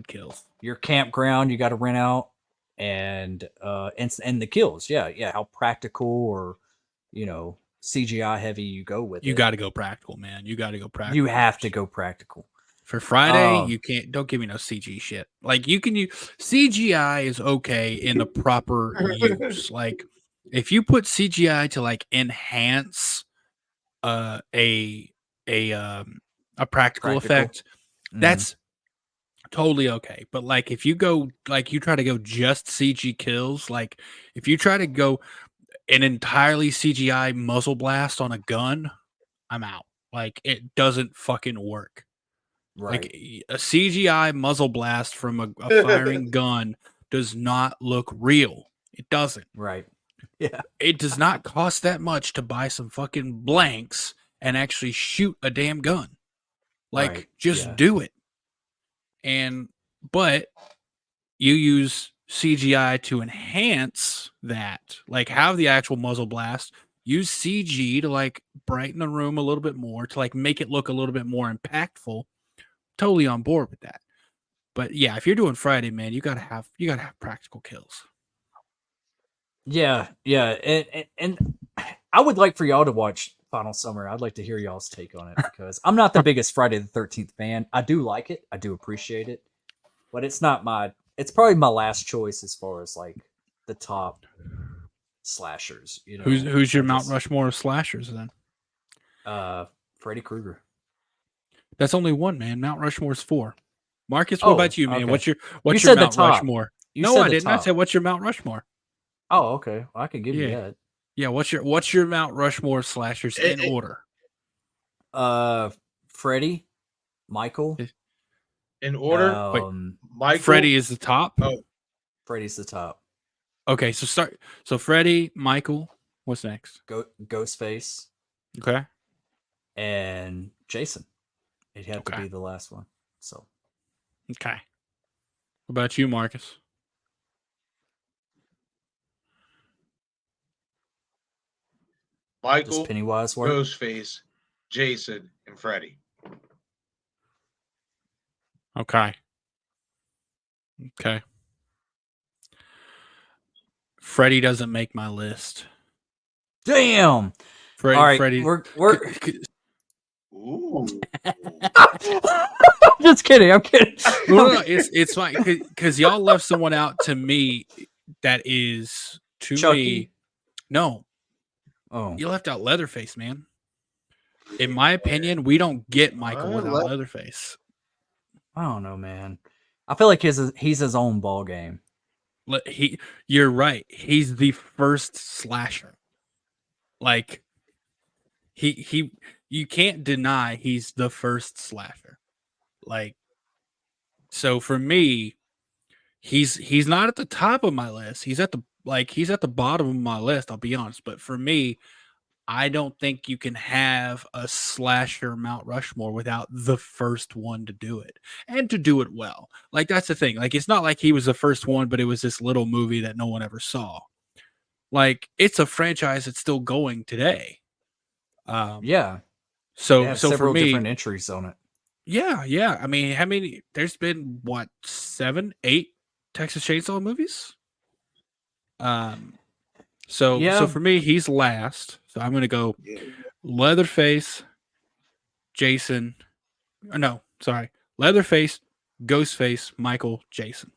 kills. Your campground you got to rent out, and the kills. Yeah. How practical or CGI heavy you go with You it. got to go practical, man. You got to go practical. You have to go practical. For Friday, you can't. Don't give me no CG shit. Like you can use CGI is okay in the proper use. Like if you put CGI to like enhance a practical effect, that's totally okay. But like if you go like you try to go just CG kills, like if you try to go an entirely CGI muzzle blast on a gun, I'm out. Like it doesn't fucking work. Right. Like a CGI muzzle blast from a firing gun does not look real. It doesn't. Right. Yeah. It does not cost that much to buy some fucking blanks and actually shoot a damn gun. Like just do it. But you use CGI to enhance that. Like have the actual muzzle blast. Use CG to like brighten the room a little bit more, to like make it look a little bit more impactful. Totally on board with that. But yeah, if you're doing Friday, man, you gotta have practical kills. Yeah. And I would like for y'all to watch Final Summer. I'd like to hear y'all's take on it, because I'm not the biggest Friday the 13th fan. I do like it. I do appreciate it. But it's probably my last choice as far as like the top slashers. Who's your Mount Rushmore of slashers then? Freddy Krueger. That's only one, man. Mount Rushmore's 4. Marcus, what about you, man? Okay. What's your Mount Rushmore? No, I didn't. Top. I said what's your Mount Rushmore? Oh, okay. Well, I can give you that. Yeah, what's your Mount Rushmore slashers in order? Freddy, Michael. In order? Michael. Freddy is the top? Oh. Freddy's the top. Okay, so Freddy, Michael, what's next? Ghostface. Okay. And Jason. It had to be the last one. So. Okay. What about you, Marcus? Michael, does Pennywise work? Ghostface, Jason, and Freddy. Okay. Freddy doesn't make my list. Damn. Freddy. All right, Freddy. We're Ooh. Just kidding. I'm kidding. No, it's fine because y'all left someone out to me that is to Chucky? me. No. Oh. You left out Leatherface, man. In my opinion, we don't get Michael without Leatherface. I don't know, man. I feel like he's his own ball game. You're right. He's the first slasher. Like you can't deny he's the first slasher. Like, so for me, he's not at the top of my list. He's at the bottom of my list, I'll be honest. But for me, I don't think you can have a slasher Mount Rushmore without the first one to do it, and to do it well. Like, that's the thing. Like, it's not like he was the first one, but it was this little movie that no one ever saw. Like, it's a franchise that's still going today. Yeah. So several for me, different entries on it. Yeah. I mean, there's been 7, 8 Texas Chainsaw movies. So for me, he's last. So I'm gonna go Leatherface, Jason. No, sorry, Leatherface, Ghostface, Michael, Jason.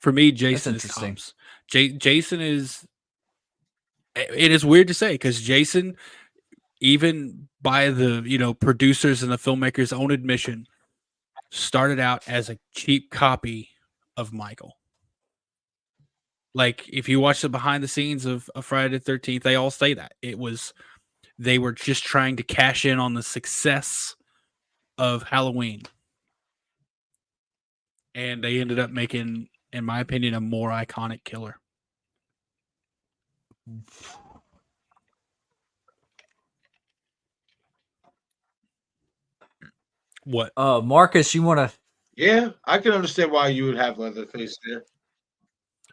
For me, Jason is tops. Jason is. It is weird to say because Jason, even by the producers and the filmmakers' own admission, started out as a cheap copy of Michael. Like, if you watch the behind the scenes of Friday the 13th, they all say that they were just trying to cash in on the success of Halloween, and they ended up making, in my opinion, a more iconic killer. What? Marcus, you want to? Yeah, I can understand why you would have Leatherface there.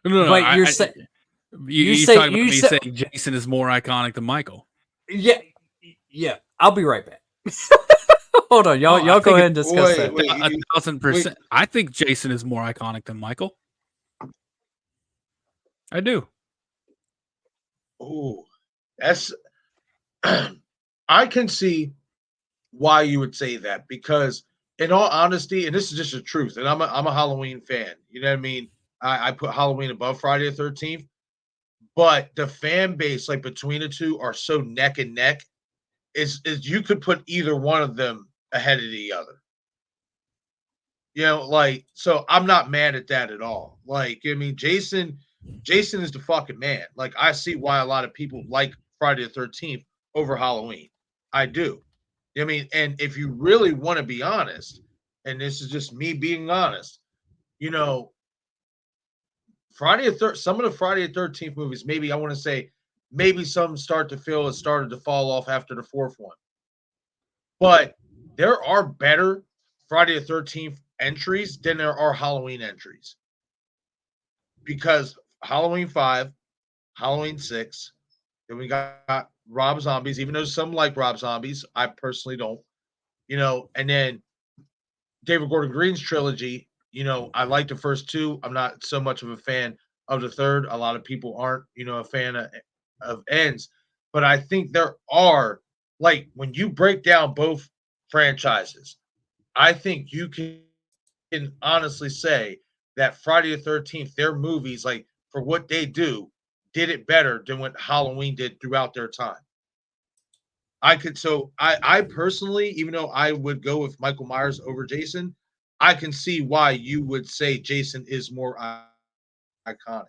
No. But you're talking about me saying Jason is more iconic than Michael. Yeah. I'll be right back. Hold on, y'all. Oh, I Y'all go think ahead and discuss that. Wait, 1,000%. I think Jason is more iconic than Michael. I do. Oh, that's. I can see why you would say that because, in all honesty, and this is just the truth, and I'm a Halloween fan. You know what I mean? I put Halloween above Friday the 13th, but the fan base, like between the two, are so neck and neck. Is you could put either one of them ahead of the other. You know, like so I'm not mad at that at all. Like, I mean, Jason is the fucking man. Like, I see why a lot of people like Friday the 13th over Halloween. I do. I mean, and if you really want to be honest, and this is just me being honest, you know, some of the Friday the 13th movies, maybe I want to say, maybe some start to feel it started to fall off after the fourth one. But there are better Friday the 13th entries than there are Halloween entries. Because Halloween 5, Halloween 6, then we got Rob Zombies, even though some like Rob Zombies, I personally don't. You know, and then David Gordon Green's trilogy, you know, I like the first two. I'm not so much of a fan of the third. A lot of people aren't, you know, a fan of ends. But I think there are, like, when you break down both franchises, I think you can honestly say that Friday the 13th, their movies, like, for what they do, did it better than what Halloween did throughout their time. I personally, even though I would go with Michael Myers over Jason, I can see why you would say Jason is more iconic.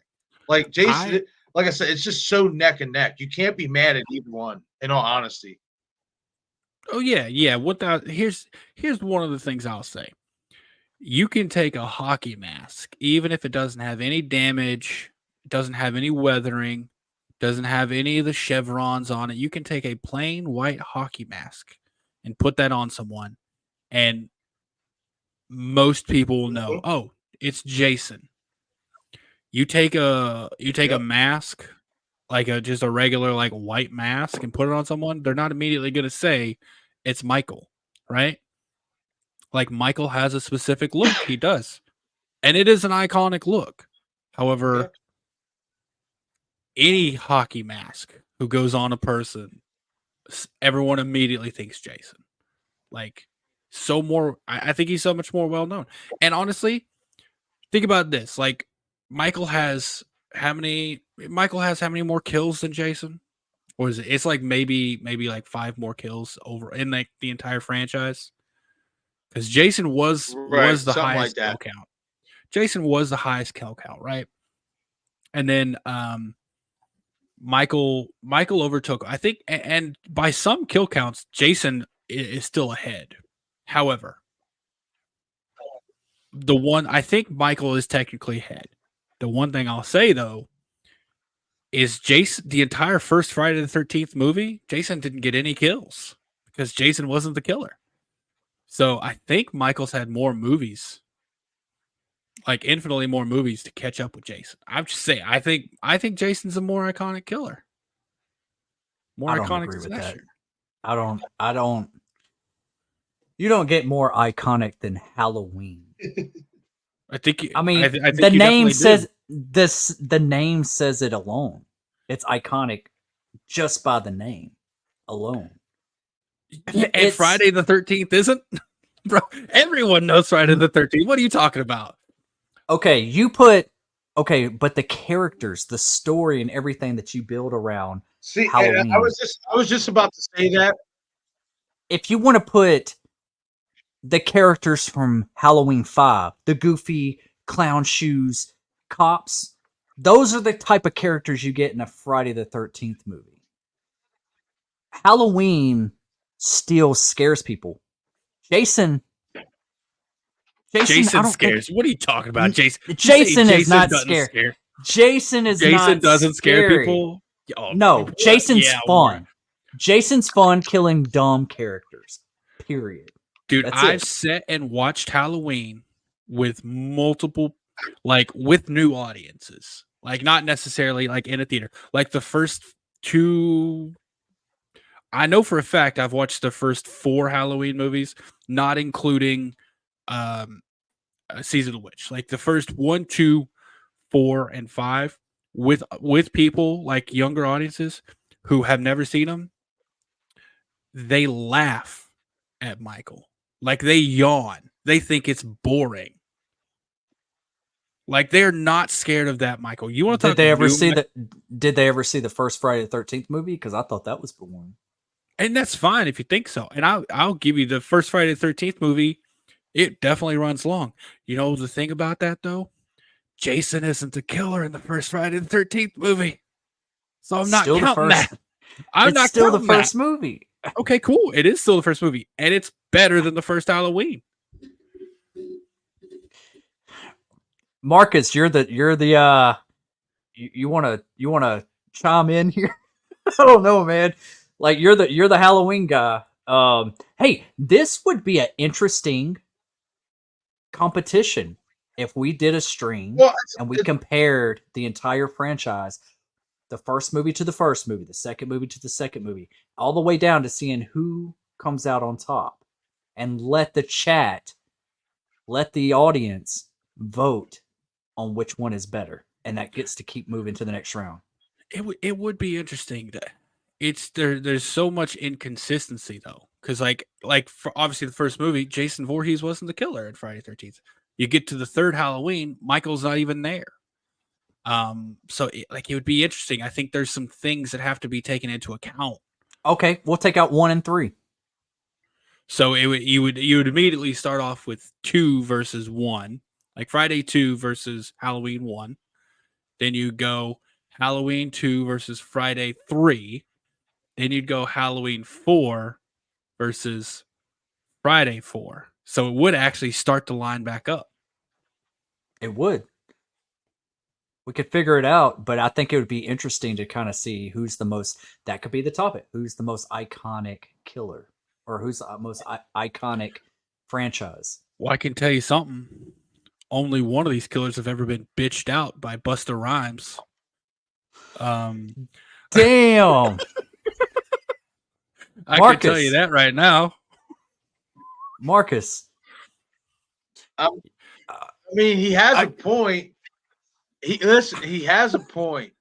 Like Jason, I like I said, it's just so neck and neck. You can't be mad at either one, in all honesty. Oh yeah. Here's one of the things I'll say. You can take a hockey mask, even if it doesn't have any damage, doesn't have any weathering, doesn't have any of the chevrons on it. You can take a plain white hockey mask and put that on someone, and most people will know, Mhm. oh, it's Jason. You take a Yep. mask, like just a regular like white mask, and put it on someone, they're not immediately gonna say it's Michael, right? Like Michael has a specific look. He does. And it is an iconic look. Yeah. However, any hockey mask who goes on a person, everyone immediately thinks Jason. Like, I think he's so much more well known. And honestly, think about this. Like, Michael has how many more kills than Jason? Or is it? It's like maybe like 5 more kills over in like the entire franchise. Because Jason Right. was the Something like highest kill that. count. Jason was the highest kill count, right? And then Michael overtook. I think, and by some kill counts, Jason is still ahead. However, the one I think Michael is technically ahead. The one thing I'll say though is Jason. The entire first Friday the 13th movie, Jason didn't get any kills because Jason wasn't the killer. So I think Michael's had more movies, like infinitely more movies to catch up with Jason. I'm just saying. I think Jason's a more iconic killer, more I don't iconic agree with that. slasher. I don't. You don't get more iconic than Halloween. I think. I mean, I think the you name definitely says do. this. The name says it alone. It's iconic just by the name alone. And It's Friday the 13th isn't, bro. Everyone knows Friday the 13th. What are you talking about? okay. But the characters, the story, and everything that you build around See, and Halloween. I was just about to say that. If you want to put the characters from Halloween 5, the goofy clown shoes cops, those are the type of characters you get in a Friday the 13th movie. Halloween still scares people. Jason, I Jason don't think scares. What are you talking about, Jason? You say Jason is not doesn't scary. scare. Jason is Jason not doesn't scare scary. people. Oh, No, what? Jason's Yeah, fun. Jason's fun killing dumb characters. Period. dude. That's I've it. sat and watched Halloween with multiple, like with new audiences, like not necessarily like in a theater. Like the first two, I know for a fact I've watched the first 4 Halloween movies not including Season of the Witch. Like the first 1, 2, 4, and 5 with people like younger audiences who have never seen them, they laugh at Michael. Like they yawn. They think it's boring. Like they're not scared of that Michael. You want to Did they ever see the first Friday the 13th movie? Because I thought that was boring. And that's fine if you think so. And I'll give you the first Friday the 13th movie. It definitely runs long. You know the thing about that though? Jason isn't the killer in the first Friday the 13th movie. So I'm not Still the counting first- that. I'm It's not still the counting first that. movie. Okay, cool. It is still the first movie. And it's better than the first Halloween. Marcus, you wanna chime in here? I don't know, man. Like you're the Halloween guy. Hey, this would be an interesting competition if we did a stream Well, and we compared the entire franchise, the first movie to the first movie, the second movie to the second movie, all the way down to seeing who comes out on top, and let the audience vote on which one is better, and that gets to keep moving to the next round. It would be interesting to there's so much inconsistency though. Because like for obviously the first movie, Jason Voorhees wasn't the killer in Friday the 13th. You get to the third Halloween, Michael's not even there. So it would be interesting. I think there's some things that have to be taken into account. Okay, we'll take out 1 and 3. So you would immediately start off with 2 versus 1, like Friday 2 versus Halloween 1. Then you go Halloween 2 versus Friday 3. Then you'd go Halloween 4 versus Friday 4. So it would actually start to line back up. It would. We could figure it out, but I think it would be interesting to kind of see who's the most. That could be the topic. Who's the most iconic killer, or who's the most iconic franchise? Well, I can tell you something. Only one of these killers have ever been bitched out by Busta Rhymes. Damn. I can Marcus. tell you that right now. Marcus. I mean, he has a point. He has a point.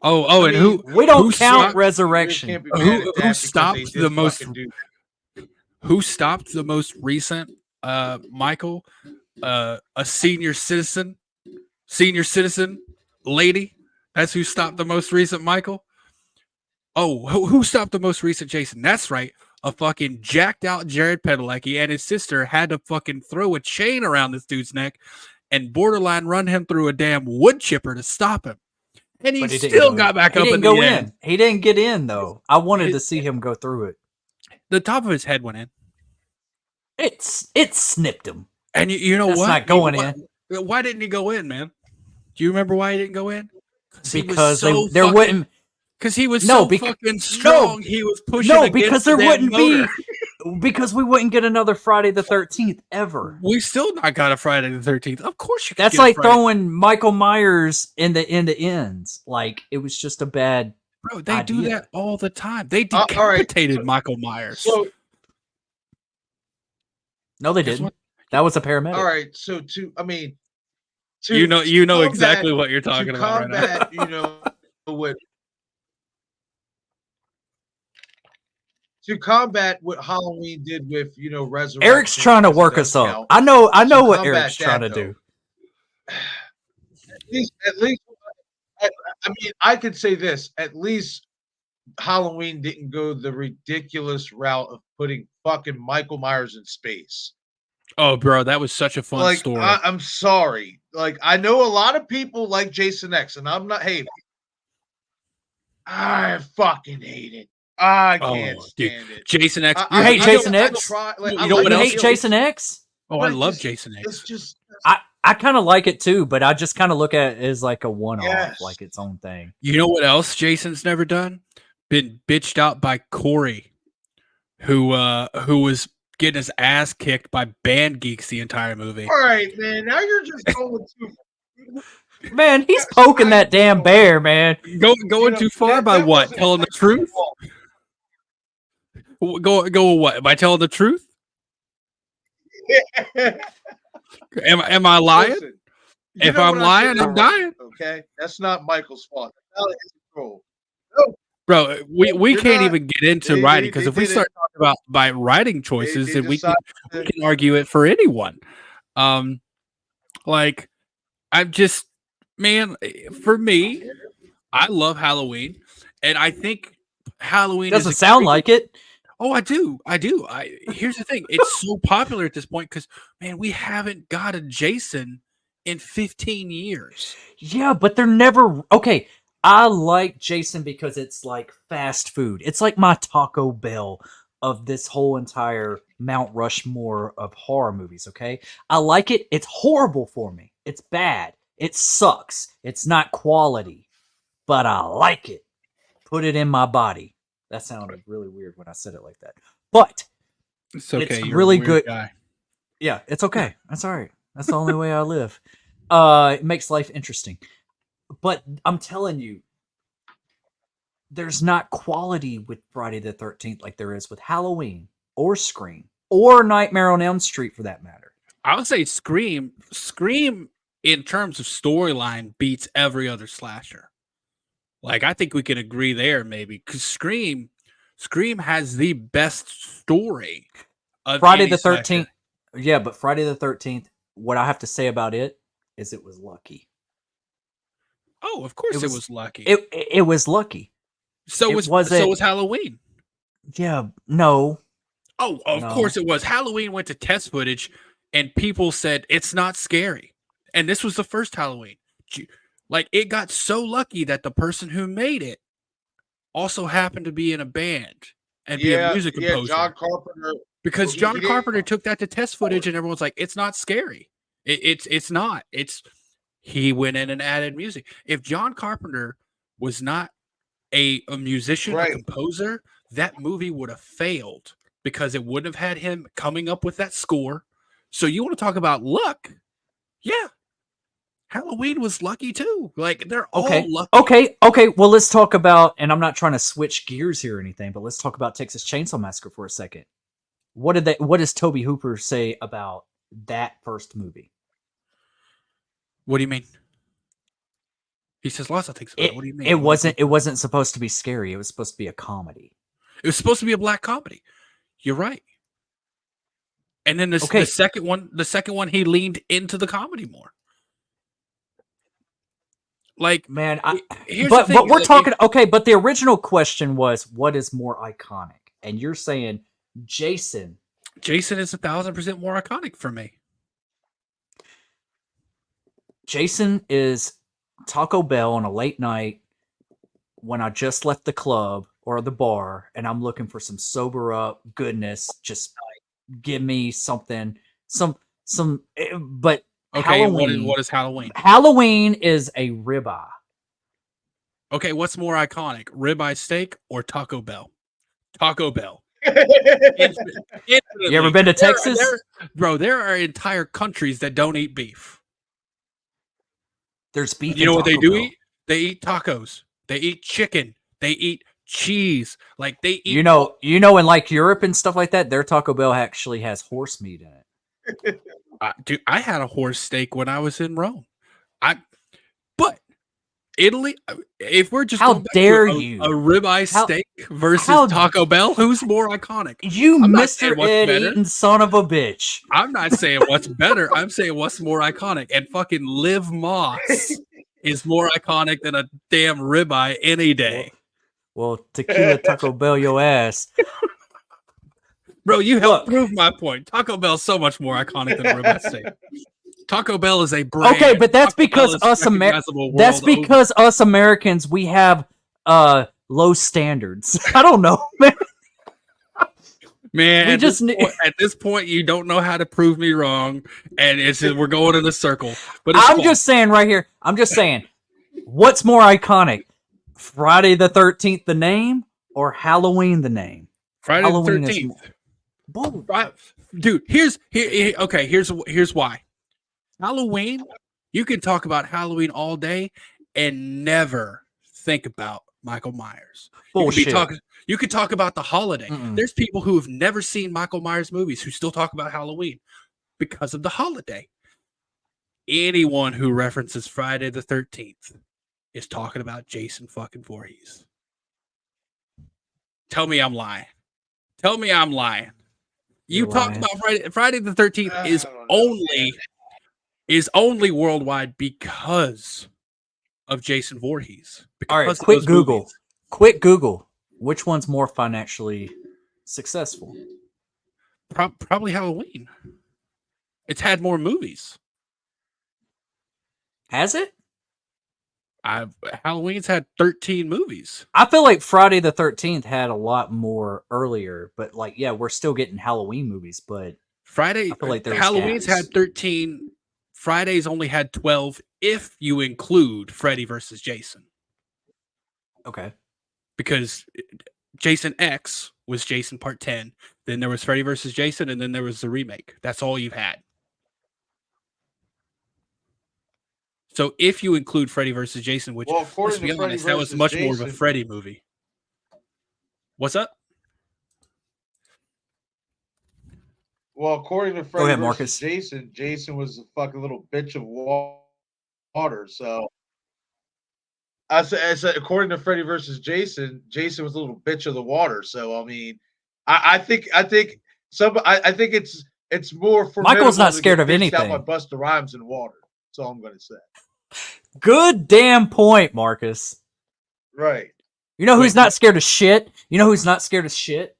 Oh, and who We don't who count stopped- resurrection. Can't be mad at that who because stopped they did the most fucking do- who stopped the most recent Michael, a senior citizen lady? That's who stopped the most recent Michael. Oh, who stopped the most recent Jason? That's right. A fucking jacked out Jared Padalecki and his sister had to fucking throw a chain around this dude's neck and borderline run him through a damn wood chipper to stop him. And he But didn't still go got in. back He up didn't in go the in. end. He didn't get in though. I wanted to see him go through it. The top of his head went in. It snipped him. And you know That's what? not going Why didn't he go in, man? Do you remember why he didn't go in? Because there wouldn't. Because he was No, so fucking strong. He was pushing. No, against because the there damn wouldn't be. motor. Because we wouldn't get another Friday the 13th ever. We still not got a Friday the 13th. Of course you. Could That's get a like Friday. throwing Michael Myers in the ends. Like it was just a bad. Bro, they do idea. that all the time. They all right. decapitated Michael Myers. So No, they Guess didn't. what? That was a paramedic. all right, so you know combat- exactly what you're talking to about right now. combat, what to combat what Halloween did with resurrection. Eric's trying to work us does up. count. I know what combat Eric's that, trying to though. do. At least, I mean, I could say this. At least Halloween didn't go the ridiculous route of putting fucking Michael Myers in space. Oh, bro, that was such a fun story. I'm sorry. Like, I know a lot of people like Jason X, and I'm not hating. I fucking hate it. I can't stand it. Jason X. You hate Jason X? Try, You I know like what You else? hate Jason X? Oh, I but love just- Jason X. It's just I kind of like it too, but I just kind of look at it as like a one-off, Yes. like its own thing. You know what else Jason's never done? Been bitched out by Corey, who was getting his ass kicked by band geeks the entire movie. all right, man. Now you're just going too. Man, he's poking that damn bear, man. Going too far by what? Telling the truth? Go what? By telling the truth? Am I lying? Listen, you If know I'm when I say lying, that I'm right, dying. okay? That's not Michael's fault. That's out of his control. Bro, we You're can't not. even get into They writing because they if we did start it. talking about by writing choices, They then we decided to. can argue it for anyone. Like I'm just man, for me, I love Halloween, and I think Halloween Doesn't is sound extremely- like it. Oh, I do. Here's the thing. It's so popular at this point because man, we haven't got a Jason in 15 years. Yeah, but they're never okay. I like Jason because it's like fast food. It's like my Taco Bell of this whole entire Mount Rushmore of horror movies, okay? I like it. It's horrible for me. It's bad. It sucks. It's not quality, but I like it. Put it in my body. That sounded really weird when I said it like that. But It's okay. It's You're really a weird good. guy. yeah, it's okay. That's all right. That's the only way I live. It makes life interesting. But I'm telling you, there's not quality with Friday the 13th like there is with Halloween or Scream or Nightmare on Elm Street for that matter. I would say Scream in terms of storyline beats every other slasher. Like I think we can agree there maybe because Scream has the best story of Friday any the slasher. 13th. Yeah, but Friday the 13th, what I have to say about it is it was lucky. Oh, of course It it was- was lucky. It was lucky. so it was wasn't- Halloween. Yeah, no. Oh, of No. course it was. Halloween went to test footage and people said it's not scary. And this was the first Halloween. Like it got so lucky that the person who made it also happened to be in a band and be a music composer. John Carpenter. Because he John didn't- Carpenter took that to test footage and everyone's like, it's not scary. It's not. He went in and added music. If John Carpenter was not a musician, Right. a composer, that movie would have failed because it wouldn't have had him coming up with that score. So you want to talk about luck? Yeah. Halloween was lucky too. Like they're Okay. all lucky. Okay. Well, let's talk about, and I'm not trying to switch gears here or anything, but let's talk about Texas Chainsaw Massacre for a second. What does Toby Hooper say about that first movie? What do you mean? He says lots of things about it. What do you mean? It What do you mean? wasn't supposed to be scary. It was supposed to be a comedy. It was supposed to be a black comedy. You're right. And then Okay. the second one, he leaned into the comedy more. Like, Man, here's but the thing. we're like, talking okay. But the original question was, what is more iconic? And you're saying Jason. Jason is 1,000% more iconic for me. Jason is Taco Bell on a late night when I just left the club or the bar and I'm looking for some sober up goodness. Just give me something, but Okay, Halloween. what is Halloween? Halloween is a ribeye. Okay, what's more iconic, ribeye steak or Taco Bell? Taco Bell. You ever been to Texas? Bro, there are entire countries that don't eat beef. There's beef. You know in what they Taco do Bell. eat? They eat tacos. They eat chicken. They eat cheese. Like they eat. You know, in like Europe and stuff like that, their Taco Bell actually has horse meat in it. Dude, I had a horse steak when I was in Rome. But Italy. If we're just How going back dare to you? a ribeye steak versus how- Taco Bell, who's more iconic? You, I'm not saying Mr. what's Ed better. eating son of a bitch. I'm not saying what's better. I'm saying what's more iconic. And fucking Liv Moss is more iconic than a damn ribeye any day. Well, tequila Taco Bell your ass. Bro, you helped Look. prove my point. Taco Bell's so much more iconic than a ribeye steak. Taco Bell is a brand. Okay, but that's Taco Bell because is us recognizable That's world over. because us Americans, we have low standards. I don't know, man. Man, we at, just this point, at this point, you don't know how to prove me wrong, and it's we're going in a circle. But it's I'm fun. just saying right here. I'm just saying, what's more iconic, Friday the 13th, the name, or Halloween, the name? Friday Halloween the is 13th. Both. Right, dude. Here's why. Halloween, you can talk about Halloween all day and never think about Michael Myers. Bullshit. You could talk about the holiday. Mm-mm. There's people who have never seen Michael Myers movies who still talk about Halloween. because of the holiday. Anyone who references Friday the 13th is talking about Jason fucking Voorhees. Tell me I'm lying. Tell me I'm lying. You You're talked lying. about Friday the 13th I is don't know, only worldwide because of Jason Voorhees. All right, Because of quick those Google. movies. Quick Google. Which one's more financially successful? Probably Halloween. It's had more movies. Has it? Halloween's had 13 movies. I feel like Friday the 13th had a lot more earlier, but like, yeah, we're still getting Halloween movies, but Friday, I feel like there was Halloween's gaps. had 13. Friday's only had 12 if you include Freddy versus Jason. okay. Because Jason X was Jason Part 10. Then there was Freddy versus Jason, and then there was the remake. That's all you've had. So if you include Freddy versus Jason, which, Well, let's according be to Freddy honest, that was versus much more of a Jason, Freddy movie. What's up? well, according to Go Freddy ahead, versus Marcus. Jason, Jason was a fucking little bitch of water. So I said, according to Freddy versus Jason, Jason was a little bitch of the water. So I mean, I think it's more formidable Michael's not to scared get of bitched out by anything. Busta Rhymes in water. That's all I'm gonna say. Good damn point, Marcus. Right. You know who's Wait, not scared of shit? You know who's not scared of shit?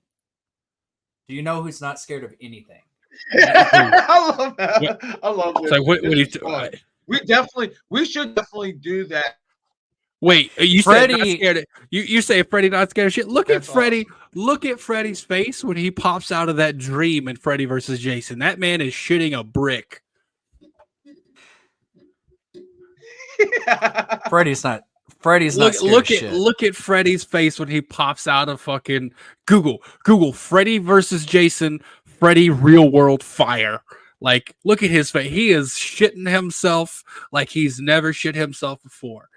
Do you know who's not scared of anything? I love that. I love this. So what This do you is fun. We should definitely do that. wait, you said not Freddie- scared of, you say Freddy not scared of shit. Look That's at Freddy. Look at Freddy's face when he pops out of that dream in Freddy versus Jason. That man is shitting a brick. Freddy's not scared Look of shit. look at Freddy's face when he pops out of fucking Google Freddy versus Jason, Freddy real world fire. Like, look at his face. He is shitting himself like he's never shit himself before.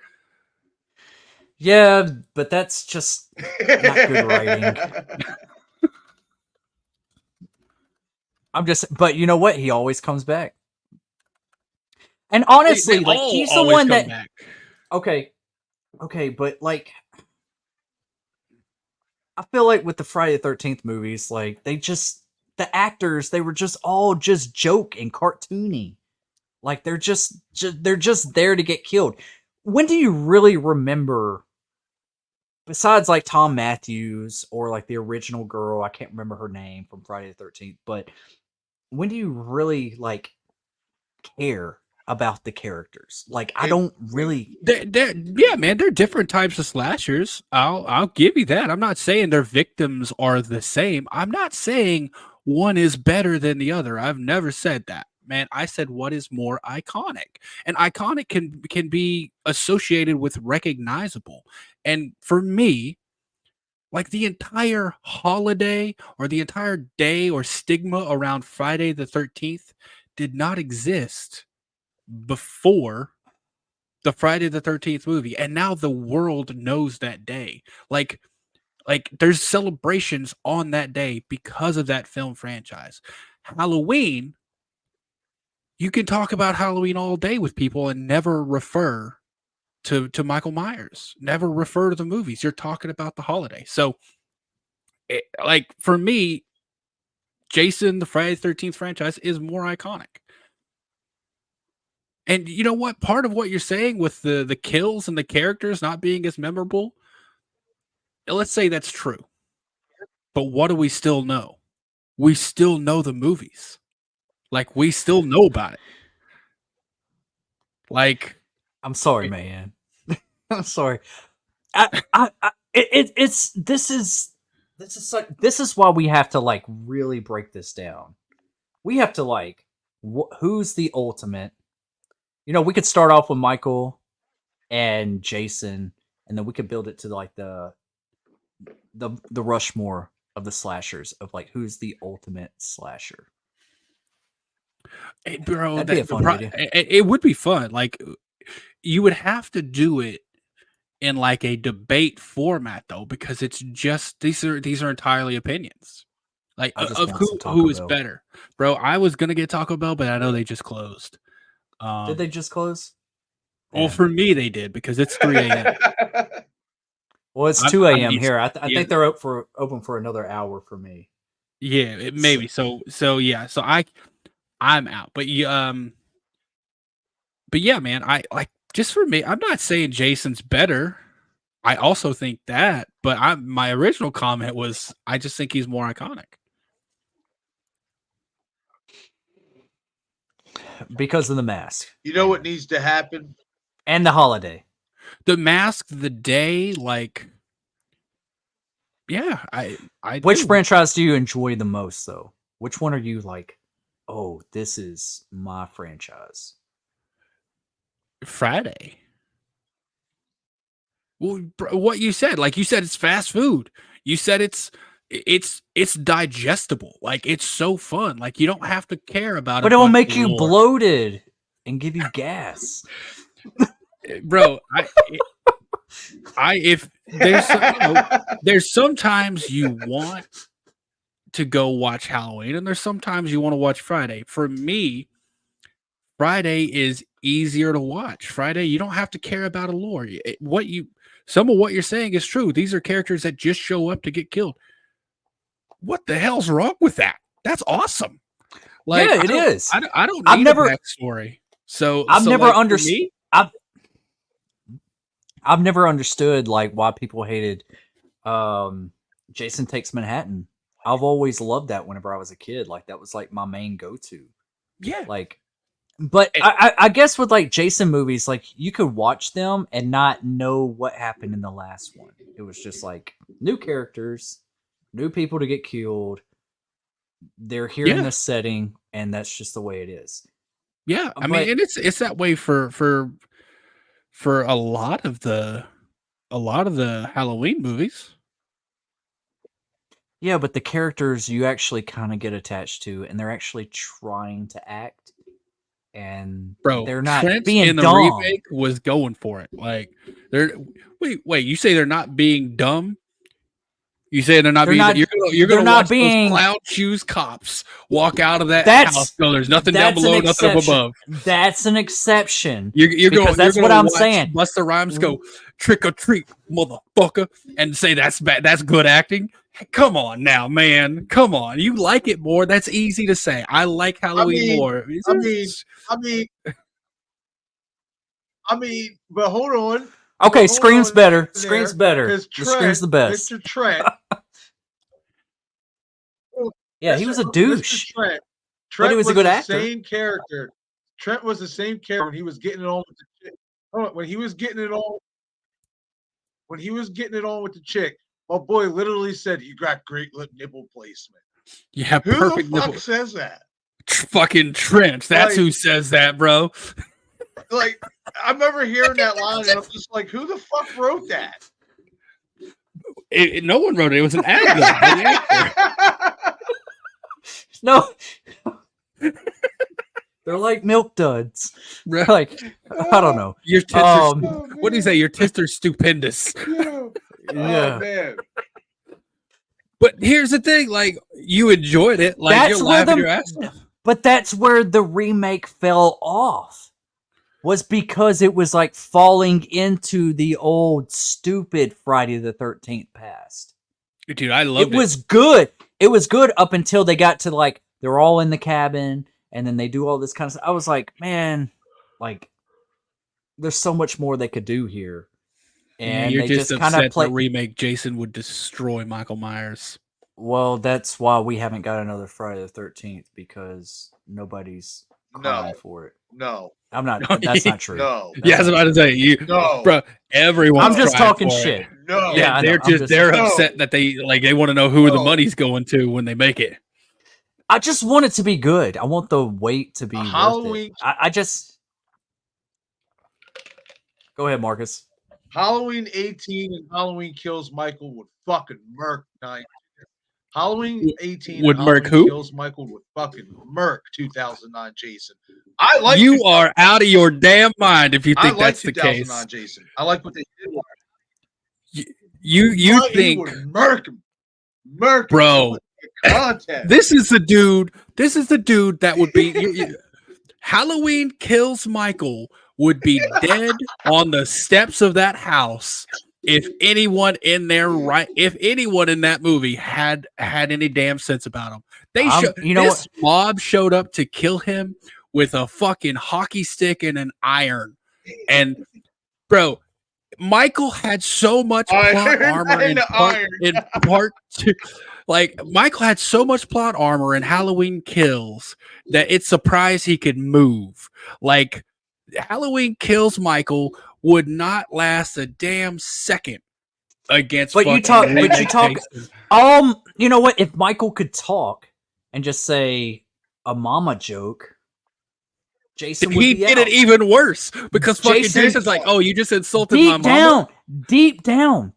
Yeah, but that's just not good writing. But you know what? He always comes back. And honestly, They like all he's the always one come that back. okay, but like I feel like with the Friday the 13th movies, like the actors, they were just all just joke and cartoony. Like they're just there to get killed. When do you really remember, besides like Tom Matthews or like the original girl, I can't remember her name from Friday the 13th, but when do you really like care about the characters? Like I don't really. Yeah, man, they're different types of slashers. I'll give you that. I'm not saying their victims are the same. I'm not saying one is better than the other. I've never said that. Man, I said what is more iconic. And iconic can be associated with recognizable. And for me, like the entire holiday or the entire day or stigma around Friday the 13th did not exist before the Friday the 13th movie, and now the world knows that day. Like there's celebrations on that day because of that film franchise. Halloween, you can talk about Halloween all day with people and never refer to Michael Myers, never refer to the movies. You're talking about the holiday. So like for me, Jason, the Friday the 13th franchise is more iconic. And you know what? Part of what you're saying with the kills and the characters not being as memorable, let's say that's true. But what do we still know? We still know the movies. Like we still know about it. Like I'm sorry, man. I'm sorry. This is why we have to like really break this down. We have to like who's the ultimate. You know, we could start off with Michael and Jason, and then we could build it to like the Rushmore of the slashers of like who's the ultimate slasher. hey, bro, That'd be a fun video. it would be fun. Like you would have to do it in like a debate format though, because it's just these are entirely opinions. Like I just of want some Taco who is Bell. better, bro? I was gonna get Taco Bell, but I know they just closed. Did they just close? Well, Yeah. for me, they did because it's 3 a.m. Well, it's I'm- 2 I'm a.m. used- here. I yeah. think they're open for another hour for me. Yeah, it maybe. So yeah. So I'm out. But but yeah, man. I like just for me. I'm not saying Jason's better. I also think that, but my original comment was I just think he's more iconic. Because of the mask. You know what needs to happen? And the holiday. The Mask, the day, like, yeah, I Which do. franchise do you enjoy the most, though? Which one are you like, oh, this is my franchise? Friday. Well, what you said, like you said, it's fast food. You said it's digestible. Like it's so fun. Like you don't have to care about. But a it will bunch make of you lore. bloated and give you gas. Bro. If there's there's sometimes you want to go watch Halloween, and there's sometimes you want to watch Friday. For me, Friday is easier to watch. Friday, you don't have to care about a lore. Some of what you're saying is true. These are characters that just show up to get killed. What the hell's wrong with that? That's awesome. Like, yeah, it is. I don't I've need never- a backstory. So I've never like, for understood. me, I've never understood like why people hated Jason Takes Manhattan. I've always loved that whenever I was a kid. Like that was like my main go-to. yeah, Like, but I guess with like Jason movies, like you could watch them and not know what happened in the last one. It was just like new characters, new people to get killed. They're here in Yeah. this setting, and that's just the way it is. yeah. I But- mean, and it's that way for a lot of the Halloween movies. Yeah, but the characters you actually kind of get attached to, and they're actually trying to act, and Bro, they're not Trent being in the dumb. remake was going for it. Like they're wait, you say they're not being dumb? You say they're not They're being not- you're they're gonna not watch being- those clown shoes cops walk out of that That's- house. No, there's nothing down that's below, an nothing up exception. above. That's an exception. You're Because going. that's you're what gonna I'm watch saying. Busta Rhymes go trick or treat, motherfucker, and say that's bad. That's good acting. Come on now, man. Come on. You like it more. That's easy to say. I like Halloween mean- more. I mean, but hold on. Okay, Hold Scream's on better. there, Scream's better. Because The Scream's the best. Mr. Trent. Yeah, he was a douche. Mr. Trent. But he was a good the actor. Same character. Trent was the same character when he was getting it on with the chick. Hold on, when he was getting it on. When he was getting it on with the chick, my boy literally said, "You got great lip nipple placement." Yeah, Who perfect the fuck nipple. says that? Fucking Trent. That's Like- who says that, bro. Like, I remember hearing that line, and I'm just like, "Who the fuck wrote that?" No one wrote it. It was an ad by the actor. No. They're like milk duds. Bro, Like, I don't know. your tits are Oh, what do you say? Your tits are stupendous. Yeah. Yeah. Oh man. But here's the thing: like you enjoyed it, like That's you're where laughing the- your ass off. But that's where the remake fell off. Was because it was like falling into the old stupid Friday the 13th past. Dude, I loved It was good. It was good up until they got to like they're all in the cabin and then they do all this kind of stuff. I was like, man, like there's so much more they could do here. And you're they just just kind upset of play. the remake. Jason would destroy Michael Myers. Well, that's why we haven't got another Friday the 13th because nobody's crying No. for it. No. I'm not. No, That's not true. No. That's Yeah, I was not about to say you, No. bro. Everyone's I'm just crying talking for it. shit. No. Yeah, I know, they're I'm just just- they're No. upset that they want to know who the No. money's going to when they make it. I just want it to be good. I want the wait to be worth Halloween- it. I just go ahead, Marcus. Halloween 18 and Halloween Kills Michael would fucking murk 9. Halloween 18 Would and murk Halloween who? Kills Michael would fucking murk 2009 Jason. I like You are out of your damn mind if you I think like that's the 2009 case. Jason. I like what they did. with You him. But he think, would murk him. Murk him. bro? content. This is the dude. This is the dude that would be. Halloween Kills Michael would be dead on the steps of that house if anyone in there, if anyone in that movie had any damn sense about him. This mob showed up to kill him with a fucking hockey stick and an iron. And bro, Michael had so much plot armor in part two. Like, Michael had so much plot armor in Halloween Kills that it's surprised he could move. Like, Halloween Kills Michael would not last a damn second against. You know what? If Michael could talk and just say a mama joke, Jason would be did it even worse because fucking Jason's like, "Oh, you just insulted my mama." Deep down,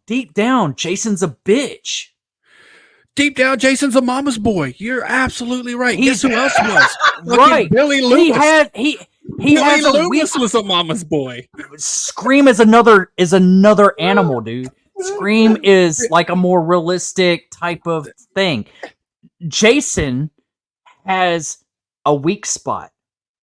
Jason's a bitch. Deep down, Jason's a mama's boy. You're absolutely right. Guess who else was? Right, Billy Loomis. Billy Loomis was a mama's boy. Scream is another animal, dude. Scream is like a more realistic type of thing. Jason has a weak spot.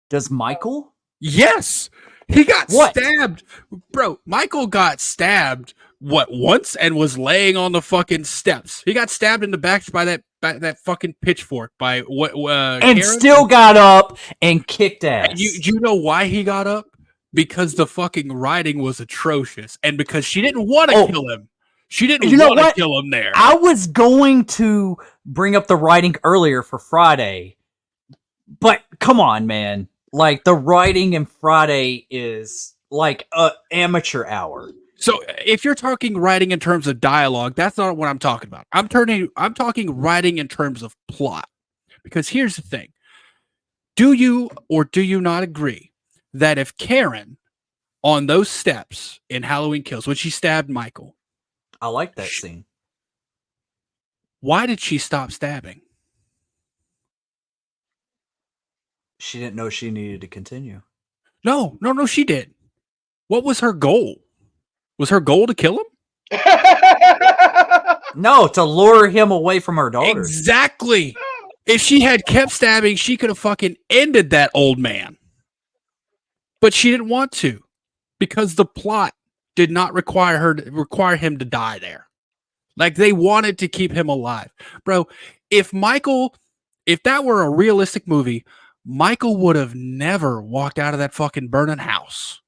Does Michael? Yes. He got stabbed. Bro, Michael got stabbed once and was laying on the fucking steps. He got stabbed in the back by that fucking pitchfork by and Karen? Still got up and kicked ass. Do you know why he got up? Because the fucking writing was atrocious and because she didn't want to kill him. She didn't want to kill him there. I was going to bring up the writing earlier for Friday, but come on, man. Like, the writing in Friday is like a amateur hour. So if you're talking writing in terms of dialogue, that's not what I'm talking about. I'm talking writing in terms of plot. Because here's the thing. Do you or do you not agree that if Karen on those steps in Halloween Kills, when she stabbed Michael, I like that scene. Why did she stop stabbing? She didn't know she needed to continue. No, she did. What was her goal? Was her goal to kill him? No, to lure him away from her daughter. Exactly. If she had kept stabbing, she could have fucking ended that old man. But she didn't want to because the plot did not require him to die there. Like, they wanted to keep him alive. Bro, if that were a realistic movie, Michael would have never walked out of that fucking burning house.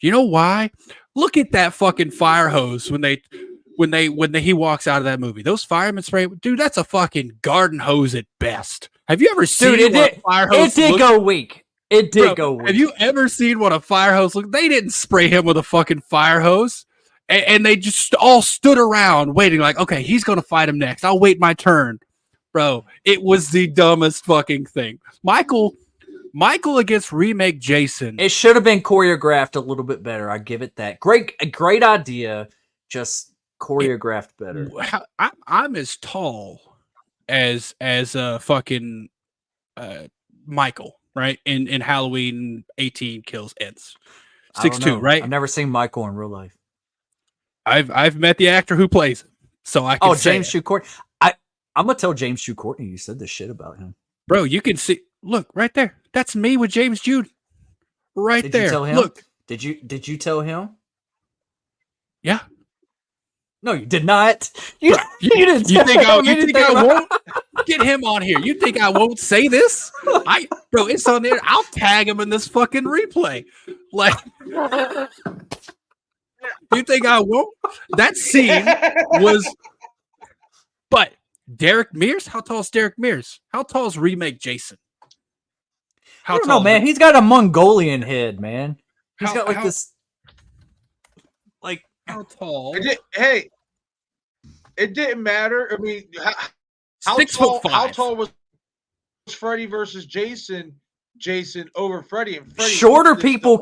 You know why? Look at that fucking fire hose when he walks out of that movie. Those firemen spray, dude. That's a fucking garden hose at best. Have you ever seen a fire hose? It did go weak. It did go weak. Have you ever seen what a fire hose looked? They didn't spray him with a fucking fire hose, and they just all stood around waiting. Like, okay, he's gonna fight him next. I'll wait my turn, bro. It was the dumbest fucking thing. Michael against remake Jason. It should have been choreographed a little bit better. I give it that. Great idea. Just choreographed better. I'm as tall as fucking Michael, right? In Halloween 18 Kills Ends. 6'2", right? I've never seen Michael in real life. I've met the actor who plays him, so I can say James Hugh Courtney. I'm gonna tell James Hugh Courtney you said this shit about him. Bro, you can see. Look right there. That's me with James Jude. Right there. Did you tell him? Look. Did you tell him? Yeah. No, you did not. You didn't. You think I won't get him on here? You think I won't say this? Bro, it's on there. I'll tag him in this fucking replay. Like, you think I won't? That scene was. But Derek Mears, how tall is Derek Mears? How tall is remake Jason? I don't know, man. He's got a Mongolian head, man. He's got like this. Like, how tall? It didn't matter. I mean, how 6'5". How tall was Freddy versus Jason? Jason over Freddy, and Freddy. Shorter people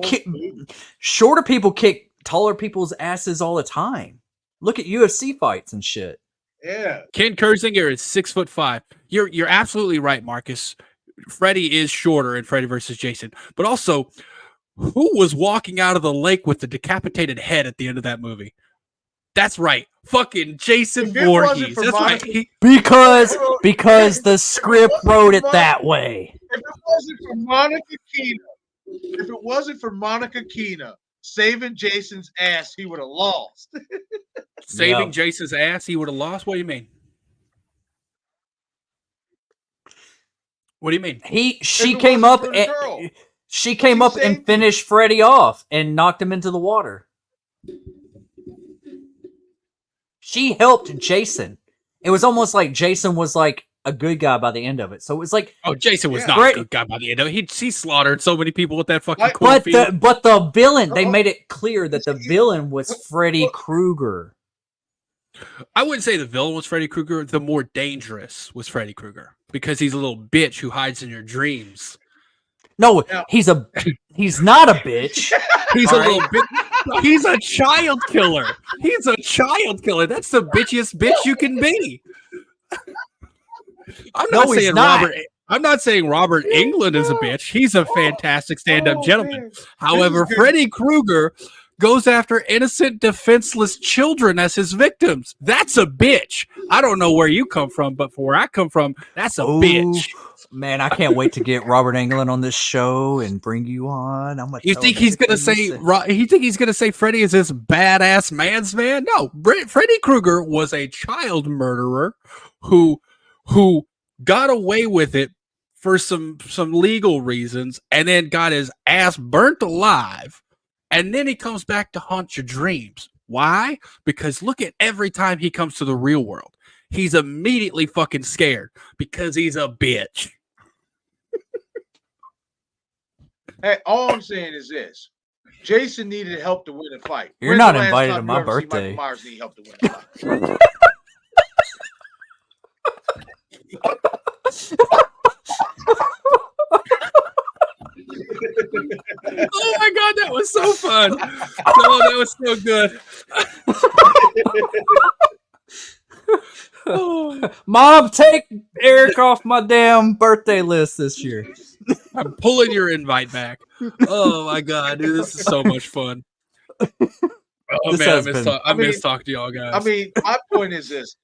kick taller people's asses all the time. Look at UFC fights and shit. Yeah. Ken Kersinger is 6'5". You're absolutely right, Marcus. Freddy is shorter in Freddy versus Jason, but also, who was walking out of the lake with the decapitated head at the end of that movie? That's right, fucking Jason If it wasn't Voorhees. for That's why Monica- Because the script wrote it that way. If it wasn't for Monica Keena saving Jason's ass, he would have lost. saving Yeah. Jason's ass, he would have lost. What do you mean? What do you mean? She it came wasn't up for the girl. and she came up and saved him. finished Freddy off and knocked him into the water. She helped Jason. It was almost like Jason was like a good guy by the end of it. So it was like, Oh, Jason was Yeah. not Right. a good guy by the end of it. He slaughtered so many people with that fucking Like- cornfield. but the villain, they Oh. made it clear that the villain was Freddy Krueger. I wouldn't say the villain was Freddy Krueger. The more dangerous was Freddy Krueger because he's a little bitch who hides in your dreams. No, Yeah. he's not a bitch. He's All a little bit. He's a child killer. He's a child killer. That's the bitchiest bitch you can be. I'm No, not he's saying not. Robert. I'm not saying Robert Englund is a bitch. He's a fantastic stand-up Oh, gentleman. man. However, good. Freddy Krueger goes after innocent, defenseless children as his victims. That's a bitch. I don't know where you come from, but for where I come from, that's a bitch. Man, I can't wait to get Robert Englund on this show and bring you on. I'm gonna You tell think him he's gonna everything say? you said. You think he's gonna say Freddy is this badass man's man? No, Freddy Krueger was a child murderer who got away with it for some legal reasons, and then got his ass burnt alive, and then he comes back to haunt your dreams. Why? Because look at every time he comes to the real world, he's immediately fucking scared because he's a bitch. Hey, all I'm saying is this: Jason needed help to win a fight. You're When's not the last invited time to you my ever see birthday. Michael Myers need help to win a fight. Oh my god, that was so fun! Oh, that was so good. Oh, Mom, take Eric off my damn birthday list this year. I'm pulling your invite back. Oh my god, dude, this is so much fun. Oh This man, has been- I miss talking to y'all guys. I mean, my point is this.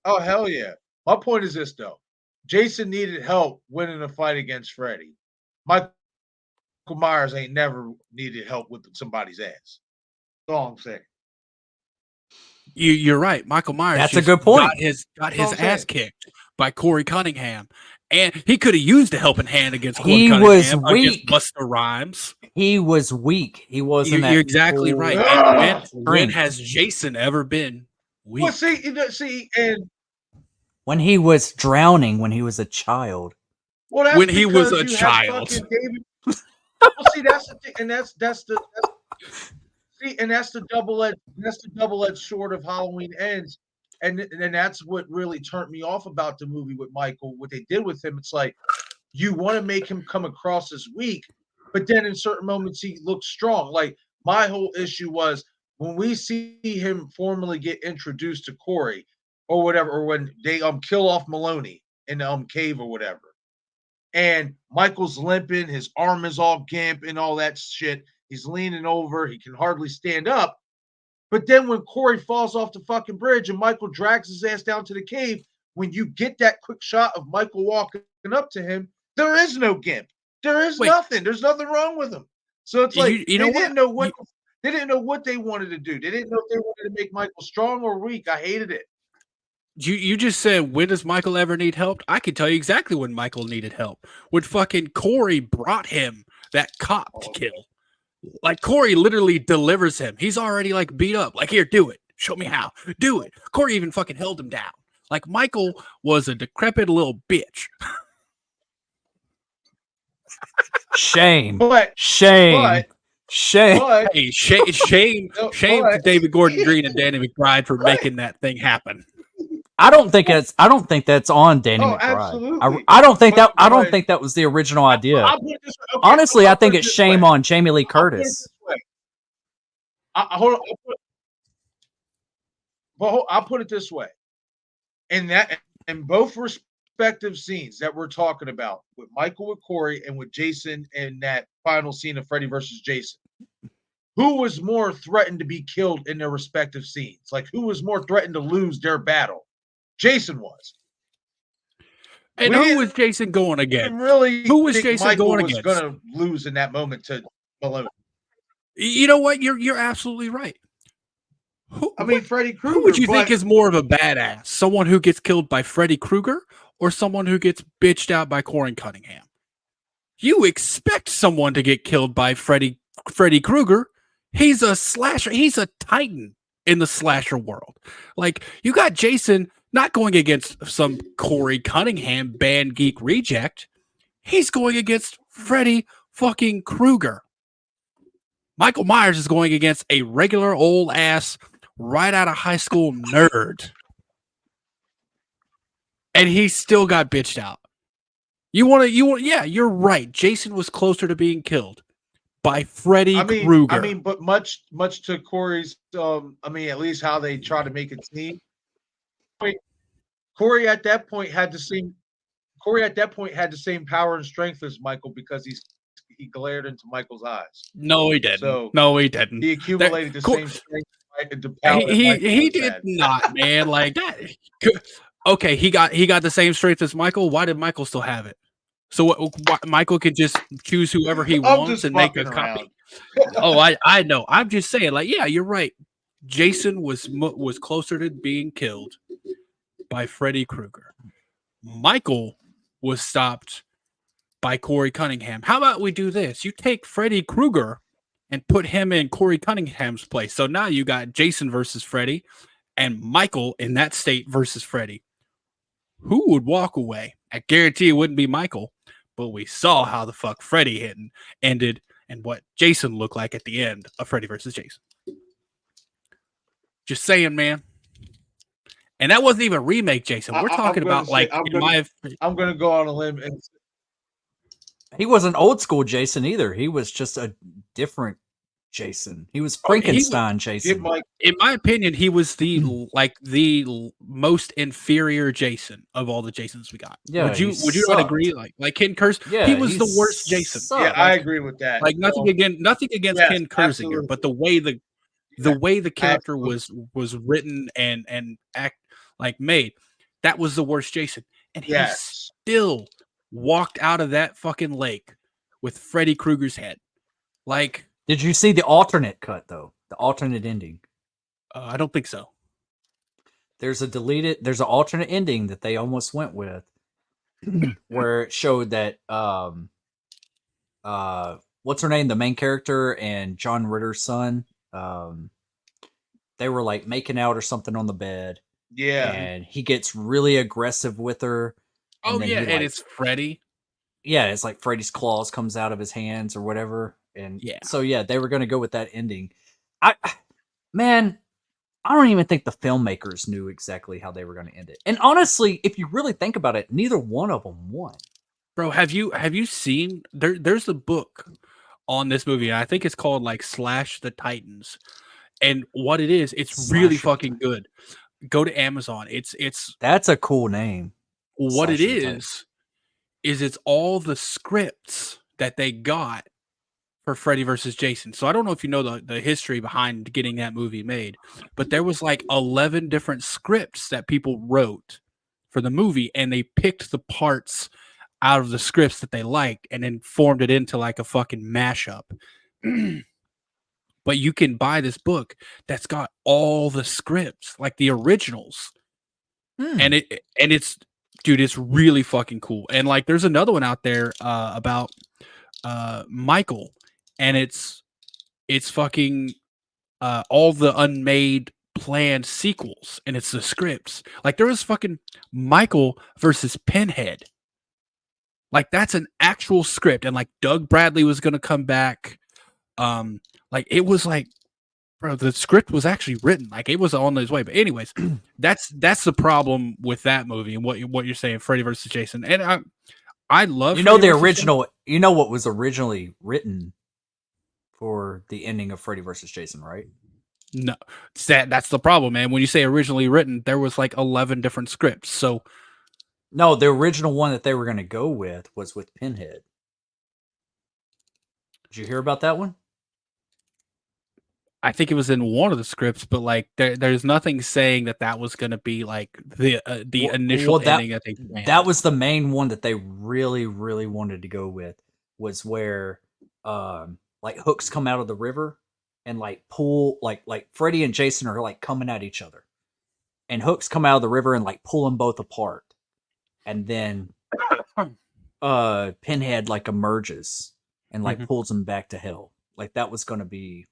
Oh hell yeah! My point is this though: Jason needed help winning a fight against Freddy. Michael Myers ain't never needed help with somebody's ass. That's all I'm saying. You're right. Michael Myers. That's a just good point. Got his That's all I'm ass saying. kicked by Corey Cunningham, and he could have used a helping hand against Corey He Cunningham was against weak. Busta Rhymes. He was weak. He wasn't. You're exactly full right. Ah! And when strength. has Jason ever been weak? Well, see, and When he was drowning, when he was a child. well, that's When he was because a you have child. fucking David. Well, see, that's the thing, and that's the double-edged sword of Halloween Ends, and that's what really turned me off about the movie with Michael. What they did with him, it's like you want to make him come across as weak, but then in certain moments he looks strong. Like my whole issue was when we see him formally get introduced to Corey or whatever, or when they kill off Maloney in the cave or whatever. And Michael's limping, his arm is all gimp and all that shit. He's leaning over, he can hardly stand up. But then when Corey falls off the fucking bridge and Michael drags his ass down to the cave, when you get that quick shot of Michael walking up to him, there is no gimp. There is Wait. nothing. There's nothing wrong with him. So it's like You know they what? didn't know what they didn't know what they wanted to do. They didn't know if they wanted to make Michael strong or weak. I hated it. You just said, when does Michael ever need help? I can tell you exactly when Michael needed help. When fucking Corey brought him that cop to kill. Like Corey literally delivers him. He's already like beat up. Like, here, do it. Show me how. Do it. Corey even fucking held him down. Like Michael was a decrepit little bitch. Shame. But Shame. But- Shame. but Hey, shame No, to but- David Gordon Green and Danny McBride for making that thing happen. I don't think that's on Danny Oh, McBride. absolutely. I don't think that I don't But- think that was the original idea. I'll put it this way. Okay, Honestly, I'll I think put it it's this shame way. on Jamie Lee I'll put it Curtis. this way. Hold on. I'll put it this way. In both respective scenes that we're talking about, with Michael with Corey and with Jason in that final scene of Freddy versus Jason, who was more threatened to be killed in their respective scenes? Like, who was more threatened to lose their battle? Jason was. And We who was Jason going I against? really Who was think Jason Michael going was against? going to lose in that moment to Maloney. You know what? You're absolutely right. I mean, Freddy Krueger. Who would you think is more of a badass? Someone who gets killed by Freddy Krueger or someone who gets bitched out by Corin Cunningham? You expect someone to get killed by Freddy Krueger. He's a slasher. He's a titan in the slasher world. Like, you got Jason not going against some Corey Cunningham band geek reject. He's going against Freddy fucking Krueger. Michael Myers is going against a regular old ass right out of high school nerd. And he still got bitched out. Yeah, you're right. Jason was closer to being killed by Freddy Krueger. I mean, but much to Corey's, at least how they try to make it seem. Corey at that point had the same power and strength as Michael because he glared into Michael's eyes. No, he didn't. So no, he didn't. He accumulated the same strength. He did not, man. Like that. Okay, he got the same strength as Michael. Why did Michael still have it? So what, Michael could just choose whoever he wants and make a copy. Oh, I know. I'm just saying, like, yeah, you're right. Jason was closer to being killed by Freddy Krueger. Michael was stopped by Corey Cunningham. How about we do this? You take Freddy Krueger and put him in Corey Cunningham's place. So now you got Jason versus Freddy and Michael in that state versus Freddy. Who would walk away? I guarantee it wouldn't be Michael, but we saw how the fuck Freddy ended and what Jason looked like at the end of Freddy versus Jason. Just saying, man. And that wasn't even remake Jason. We're talking about I'm going to go on a limb and he wasn't old school Jason either. He was just a different Jason. He was Frankenstein Jason. In my opinion, he was the most inferior Jason of all the Jasons we got. Yeah, would you not agree? Like Ken Kurz, he was the worst Jason. Yeah, I agree with that. Like nothing against Ken Kurzinger, but the way the character was written and made, that was the worst Jason. And he still walked out of that fucking lake with Freddy Krueger's head. Like, did you see the alternate cut though? The alternate ending? I don't think so. There's an alternate ending that they almost went with, where it showed that what's her name, the main character, and John Ritter's son, they were like making out or something on the bed. Yeah, and he gets really aggressive with her. And it's Freddy. Yeah, it's like Freddy's claws comes out of his hands or whatever. And so they were going to go with that ending. I don't even think the filmmakers knew exactly how they were going to end it. And honestly, if you really think about it, neither one of them won. Bro, have you seen there's a book on this movie. I think it's called like Slash the Titans. And what it is, it's really fucking good. Go to Amazon. That's a cool name. What it is it's all the scripts that they got for Freddy versus Jason. So I don't know if you know the history behind getting that movie made, but there was like 11 different scripts that people wrote for the movie, and they picked the parts out of the scripts that they liked and then formed it into like a fucking mashup. But you can buy this book that's got all the scripts, like the originals. And it's dude, it's really fucking cool. And like there's another one out there about Michael, and it's fucking all the unmade planned sequels, and it's the scripts. Like there was fucking Michael versus Pinhead. Like that's an actual script, and like Doug Bradley was gonna come back. Like it was like, bro, the script was actually written. Like it was on his way. But anyways, that's the problem with that movie and what you're saying, Freddy versus Jason. And I love the original. You know what was originally written for the ending of Freddy versus Jason, right? No, that's the problem, man. When you say originally written, there was like 11 different scripts. So no, the original one that they were going to go with was with Pinhead. Did you hear about that one? I think it was in one of the scripts, but like there's nothing saying that was going to be like the Well, initial that ending that they planned. that was the main one that they really, really wanted to go with, was where like hooks come out of the river and like pull like Freddy and Jason are like coming at each other, and hooks come out of the river and like pull them both apart, and then Pinhead like emerges and like Mhm. pulls them back to hell. Like that was going to be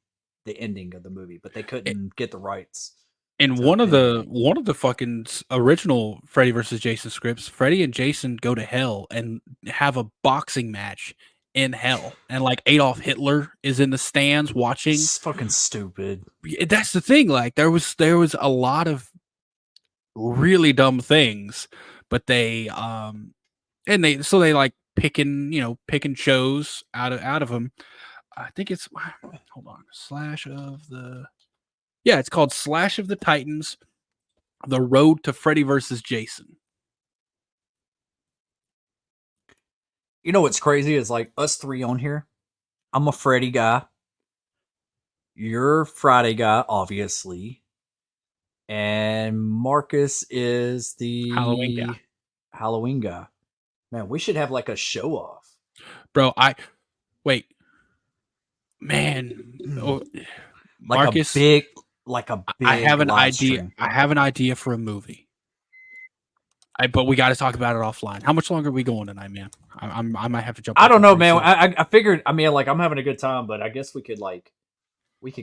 the ending of the movie, but they couldn't get the rights. In to one of Pinhead. the fucking original Freddy versus Jason scripts, Freddy and Jason go to hell and have a boxing match in hell, and like Adolf Hitler is in the stands watching. It's fucking stupid. That's the thing. Like there was a lot of really dumb things, but they and they like picking shows out of them. I think it's hold on, it's called Slash of the Titans: The Road to Freddy versus Jason. You know what's crazy is like us three on here. I'm a Freddy guy. You're a Friday guy, obviously. And Marcus is the Halloween guy. Man, we should have like a show off. Bro, wait. Man, Like Marcus, a big I have an live idea. stream. I have an idea for a movie. But we got to talk about it offline. How much longer are we going tonight, man? I might have to jump. I don't know, pretty man. soon. I figured. I mean, like I'm having a good time, but I guess we could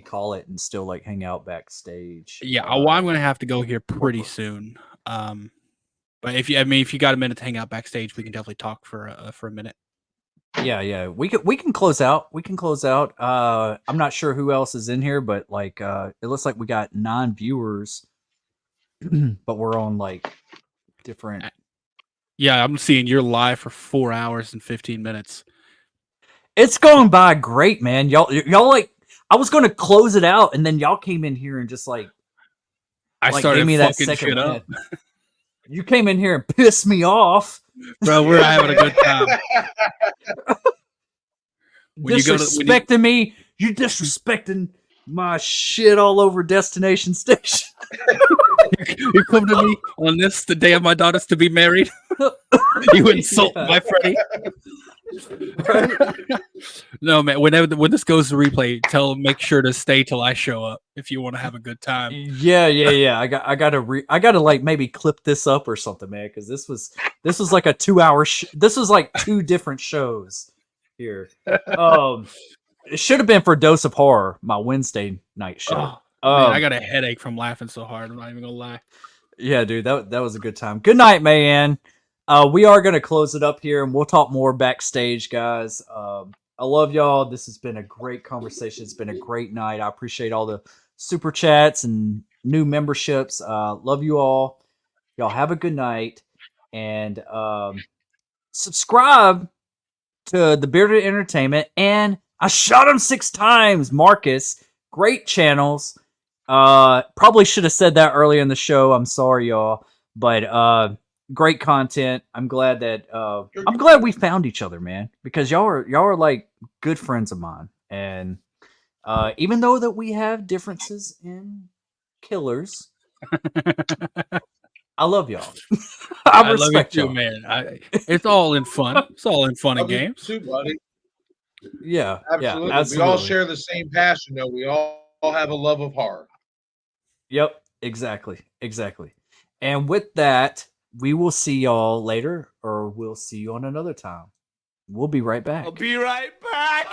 call it and still like hang out backstage. Yeah, well, I'm gonna have to go here pretty soon. But if you got a minute to hang out backstage, we can definitely talk for a minute. Yeah. We can close out. I'm not sure who else is in here, but like it looks like we got 9 viewers, but we're on like different. Yeah, I'm seeing you're live for 4 hours and 15 minutes. It's going by great, man. Y'all like I was going to close it out, and then y'all came in here and just like started gave me that fucking second shit up. You came in here and pissed me off. Bro, we're having a good time. Disrespecting me. You disrespecting my shit all over Destination Station. You come to me on the day of my daughter's to be married. You insult my Freddy. No, man. When this goes to replay, make sure to stay till I show up if you want to have a good time. Yeah. I gotta like maybe clip this up or something, man, because this was like a 2-hour. This was like 2 different shows here. It should have been for Dose of Horror, my Wednesday night show. Man, I got a headache from laughing so hard. I'm not even gonna lie. Yeah, dude, that was a good time. Good night, man. We are gonna close it up here, and we'll talk more backstage, guys. I love y'all. This has been a great conversation. It's been a great night. I appreciate all the super chats and new memberships. Love you all. Y'all have a good night, and subscribe to the Bearded Entertainment. And I shot him 6 times, Marcus. Great channels. Probably should have said that earlier in the show. I'm sorry, y'all, but great content. I'm glad we found each other, man, because y'all are like good friends of mine. And even though that we have differences in killers, I love y'all. I respect love you too, man. It's all in fun. It's all in fun and games. Too, buddy. Yeah, absolutely. Yeah, absolutely. We all share the same passion, though. We all have a love of horror. Yep, exactly. And with that, we will see y'all later, or we'll see you on another time. We'll be right back. I'll be right back.